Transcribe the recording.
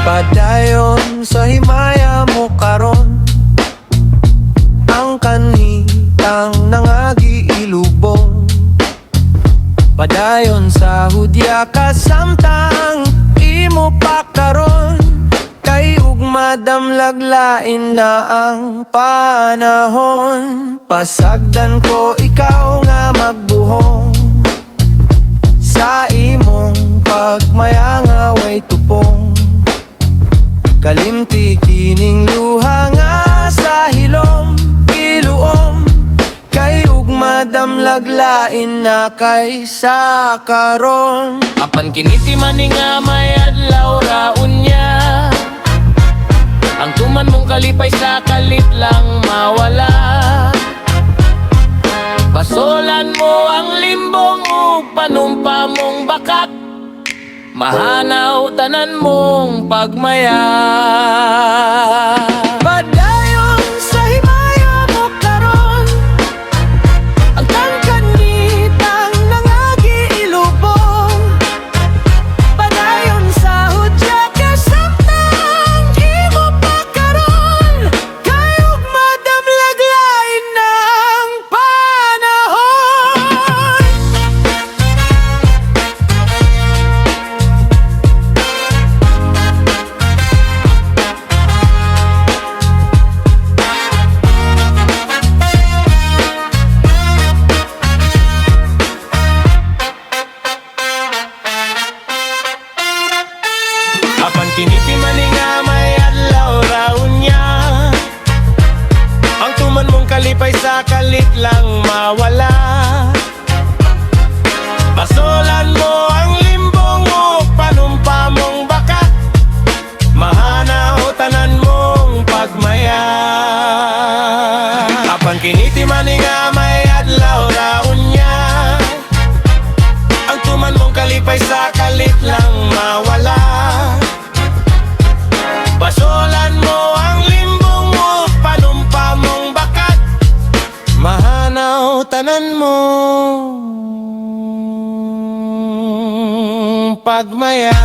Padayon sa himaya mo karon, ang kanitang nangagi ilubong. Padayon sa hudya kasamtang imo pa karon, kay ugma damlaglain na ang panahon. Pasagdan ko ikaw nga magbuhong, sa imong pagmaya nga way tupong. Kalimti kining luha nga sa hilom, iluom, kay ugma damlaglain na kaysa karon. Apan kiniti man nga may adlaw raunya, ang tuman mong kalipay sa kalit lang mawala. Pasolan mo ang limbong ug panumpa mong bakat, mahanaw tanan mong pagmaya. Padayon sa himaya mo karon, ang kanitang nangagi ilubong. Padayon sa hudya kasamtang imo pa karon, kay ugma damlaglain na ang panahon. Apan kiniti man nga may adlaw raunya, ang tuman mong kalipay sa kalit lang mawala. Pasolan mo ang limbong ug panumpa mong bakat, mahanaw tanan mong pagmaya. Apan kiniti man nga may adlaw raunya, ang tuman mong kalipay sa kalit lang mawala. Pasolan mo ang limbong mo, panumpa mong bakat, mahanaw tanan mo pagmaya.